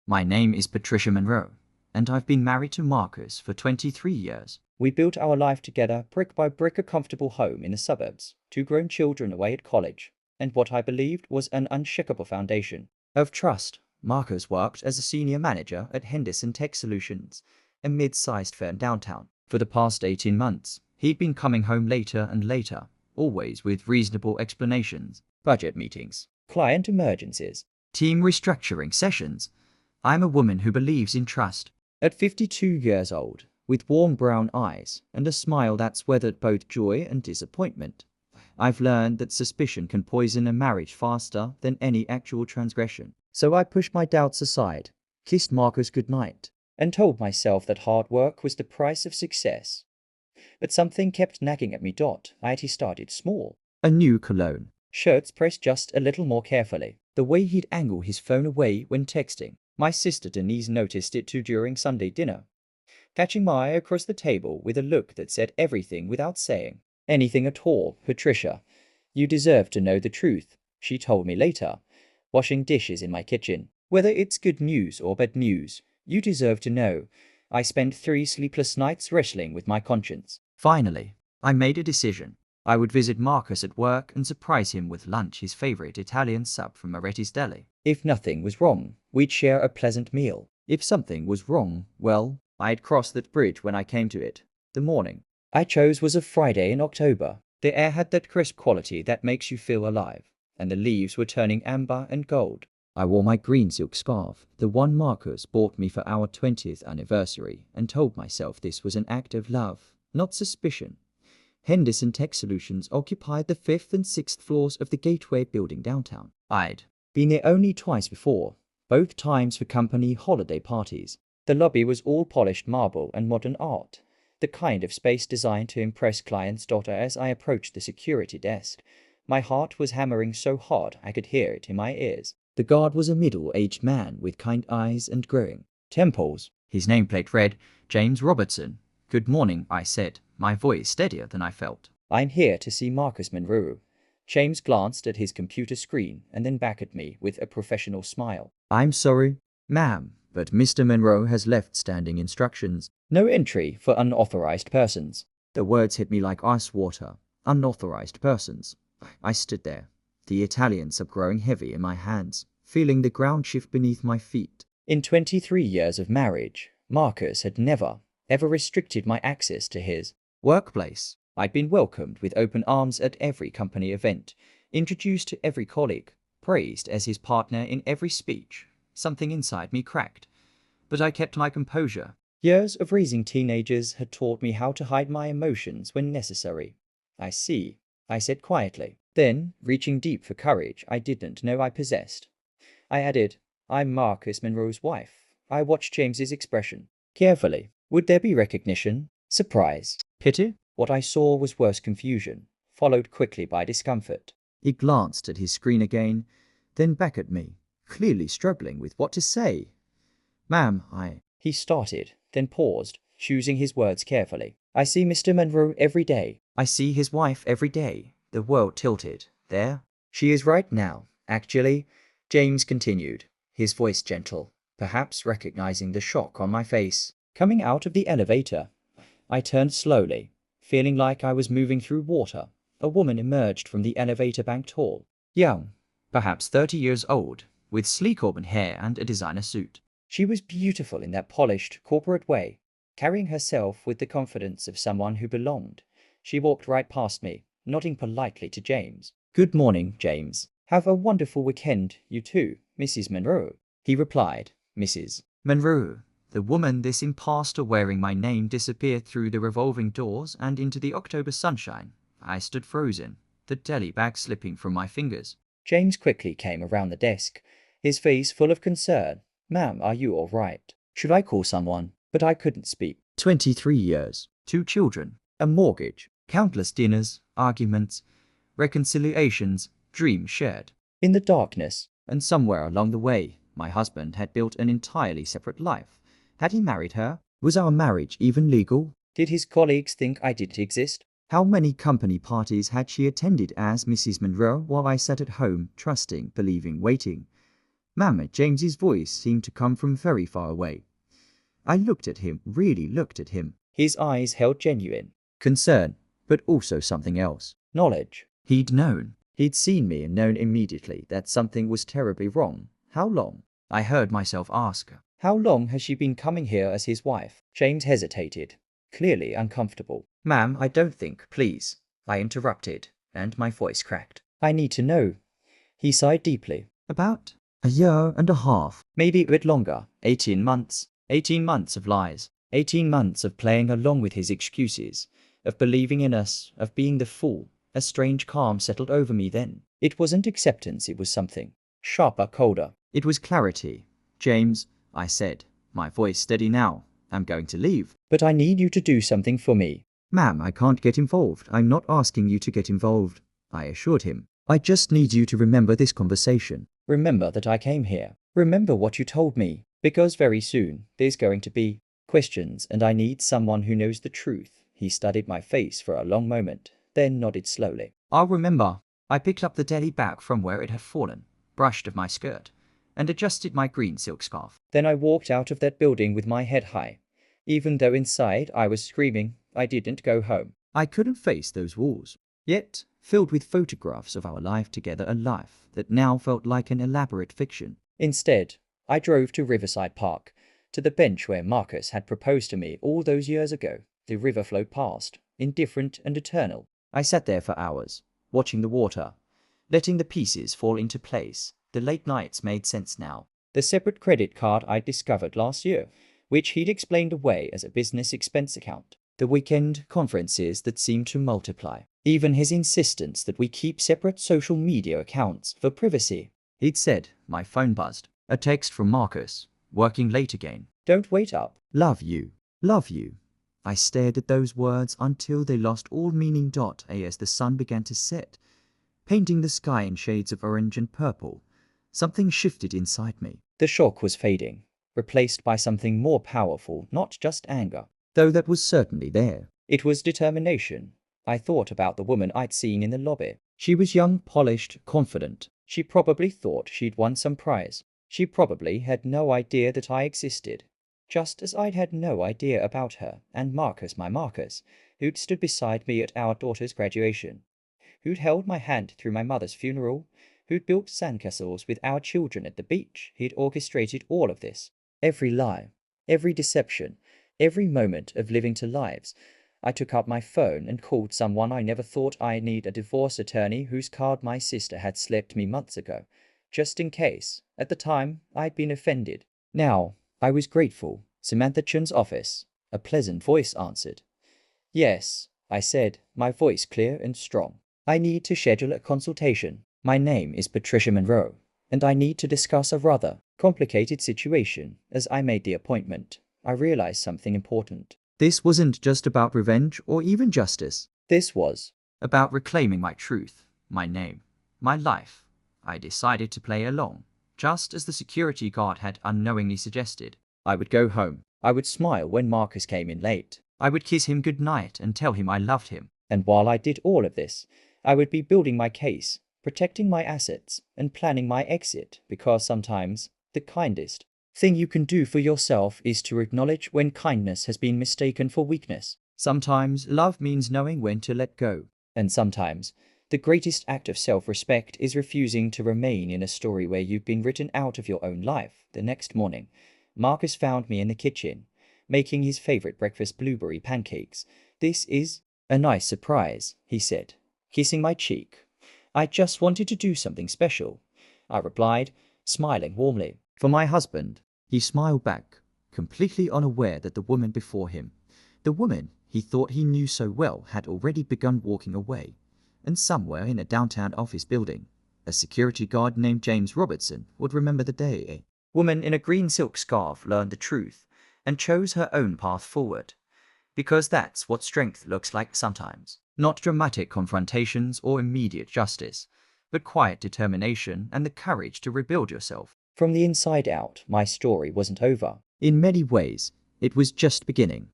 My name is Patricia Monroe, and I've been married to Marcus for 23 years. We built our life together, brick by brick, a comfortable home in the suburbs, 2 grown children away at college, and what I believed was an unshakable foundation Of trust, Marcus worked as a senior manager at Henderson Tech Solutions, a mid-sized firm downtown. For the past 18 months, he'd been coming home later and later, always with reasonable explanations, budget meetings, client emergencies, team restructuring sessions. I'm a woman who believes in trust. At 52 years old, with warm brown eyes and a smile that's weathered both joy and disappointment, I've learned that suspicion can poison a marriage faster than any actual transgression. So I pushed my doubts aside, kissed Marcus goodnight, and told myself that hard work was the price of success. But something kept nagging at me. He started small. A new cologne. Shirts pressed just a little more carefully. The way he'd angle his phone away when texting. My sister Denise noticed it too during Sunday dinner, catching my eye across the table with a look that said everything without saying anything at all. Patricia, you deserve to know the truth, she told me later, washing dishes in my kitchen. Whether it's good news or bad news, you deserve to know. I spent 3 sleepless nights wrestling with my conscience. Finally, I made a decision. I would visit Marcus at work and surprise him with lunch, his favorite Italian sub from Moretti's Deli. If nothing was wrong, we'd share a pleasant meal. If something was wrong, well, I'd cross that bridge when I came to it. The morning I chose was a Friday in October. The air had that crisp quality that makes you feel alive, and the leaves were turning amber and gold. I wore my green silk scarf, the one Marcus bought me for our 20th anniversary, and told myself this was an act of love, not suspicion. Henderson Tech Solutions occupied the 5th and 6th floors of the Gateway building downtown. I'd been there only twice before, both times for company holiday parties. The lobby was all polished marble and modern art, the kind of space designed to impress clients. As I approached the security desk, my heart was hammering so hard I could hear it in my ears. The guard was a middle-aged man with kind eyes and growing temples. His nameplate read, James Robertson. Good morning, I said, my voice steadier than I felt. I'm here to see Marcus Monroe. James glanced at his computer screen and then back at me with a professional smile. I'm sorry, ma'am, but Mr. Monroe has left standing instructions. No entry for unauthorized persons. The words hit me like ice water. Unauthorized persons. I stood there, the Italian sub growing heavy in my hands, feeling the ground shift beneath my feet. In 23 years of marriage, Marcus had never, ever restricted my access to his workplace. I'd been welcomed with open arms at every company event, introduced to every colleague, praised as his partner in every speech. Something inside me cracked, but I kept my composure. Years of raising teenagers had taught me how to hide my emotions when necessary. I see, I said quietly. Then, reaching deep for courage I didn't know I possessed, I added, I'm Marcus Monroe's wife. I watched James's expression carefully. Would there be recognition? Surprise? Pity? What I saw was worse confusion, followed quickly by discomfort. He glanced at his screen again, then back at me, clearly struggling with what to say. Ma'am, He started, then paused, choosing his words carefully. I see Mr. Monroe every day. I see his wife every day. The world tilted. There? She is right now, actually, James continued, his voice gentle, perhaps recognizing the shock on my face. Coming out of the elevator, I turned slowly, feeling like I was moving through water. A woman emerged from the elevator-banked hall. Young, perhaps 30 years old, with sleek auburn hair and a designer suit. She was beautiful in that polished, corporate way, carrying herself with the confidence of someone who belonged. She walked right past me, nodding politely to James. Good morning, James. Have a wonderful weekend, you too, Mrs. Monroe. He replied, Mrs. Monroe. The woman this impostor wearing my name disappeared through the revolving doors and into the October sunshine. I stood frozen, the deli bag slipping from my fingers. James quickly came around the desk, his face full of concern. Ma'am, are you all right? Should I call someone? But I couldn't speak. 23 years, 2 children, a mortgage, countless dinners, arguments, reconciliations, dreams shared. In the darkness. And somewhere along the way, my husband had built an entirely separate life. Had he married her? Was our marriage even legal? Did his colleagues think I didn't exist? How many company parties had she attended as Mrs. Monroe while I sat at home, trusting, believing, waiting? Mama, James's voice seemed to come from very far away. I looked at him, really looked at him. His eyes held genuine concern, but also something else. knowledge. He'd known. He'd seen me and known immediately that something was terribly wrong. How long? I heard myself ask. How long has she been coming here as his wife? James hesitated, clearly uncomfortable. Ma'am, I don't think, please. I interrupted, and my voice cracked. I need to know. He sighed deeply. About a year and a half. Maybe a bit longer. 18 months. 18 months of lies. 18 months of playing along with his excuses, of believing in us, of being the fool. A strange calm settled over me then. It wasn't acceptance, it was something sharper, colder. It was clarity. James, I said, my voice steady now. I'm going to leave. But I need you to do something for me. Ma'am, I can't get involved. I'm not asking you to get involved, I assured him. I just need you to remember this conversation. Remember that I came here. Remember what you told me. Because very soon, there's going to be questions, and I need someone who knows the truth. He studied my face for a long moment, then nodded slowly. I'll remember. I picked up the deli bag from where it had fallen, brushed off my skirt, and adjusted my green silk scarf. Then I walked out of that building with my head high. Even though inside I was screaming, I didn't go home. I couldn't face those walls, yet filled with photographs of our life together, a life that now felt like an elaborate fiction. Instead, I drove to Riverside Park, to the bench where Marcus had proposed to me all those years ago. The river flowed past, indifferent and eternal. I sat there for hours, watching the water, letting the pieces fall into place. The late nights made sense now. The separate credit card I'd discovered last year, which he'd explained away as a business expense account. The weekend conferences that seemed to multiply. Even his insistence that we keep separate social media accounts for privacy. He'd said, my phone buzzed. A text from Marcus, working late again. Don't wait up. Love you. Love you. I stared at those words until they lost all meaning. As the sun began to set, painting the sky in shades of orange and purple, something shifted inside me. The shock was fading, replaced by something more powerful, not just anger. Though that was certainly there. It was determination. I thought about the woman I'd seen in the lobby. She was young, polished, confident. She probably thought she'd won some prize. She probably had no idea that I existed. Just as I'd had no idea about her and Marcus, my Marcus, who'd stood beside me at our daughter's graduation, who'd held my hand through my mother's funeral, who'd built sandcastles with our children at the beach. He'd orchestrated all of this. Every lie, every deception, every moment of living to lives. I took up my phone and called someone I never thought I'd need, a divorce attorney whose card my sister had slipped me months ago, just in case. At the time, I'd been offended. Now, I was grateful. Samantha Chun's office. A pleasant voice answered. Yes, I said, my voice clear and strong. I need to schedule a consultation. My name is Patricia Monroe, and I need to discuss a rather complicated situation. As I made the appointment, I realized something important. This wasn't just about revenge or even justice. This was about reclaiming my truth, my name, my life. I decided to play along, just as the security guard had unknowingly suggested. I would go home. I would smile when Marcus came in late. I would kiss him goodnight and tell him I loved him. And while I did all of this, I would be building my case, protecting my assets, and planning my exit, because sometimes the kindest thing you can do for yourself is to acknowledge when kindness has been mistaken for weakness. Sometimes love means knowing when to let go. And sometimes the greatest act of self-respect is refusing to remain in a story where you've been written out of your own life. The next morning, Marcus found me in the kitchen, making his favorite breakfast, blueberry pancakes. This is a nice surprise, he said, kissing my cheek. I just wanted to do something special, I replied, smiling warmly. For my husband. He smiled back, completely unaware that the woman before him, the woman he thought he knew so well, had already begun walking away. And somewhere in a downtown office building, a security guard named James Robertson would remember the day a woman in a green silk scarf learned the truth and chose her own path forward. Because that's what strength looks like sometimes. Not dramatic confrontations or immediate justice, but quiet determination and the courage to rebuild yourself. From the inside out, my story wasn't over. In many ways, it was just beginning.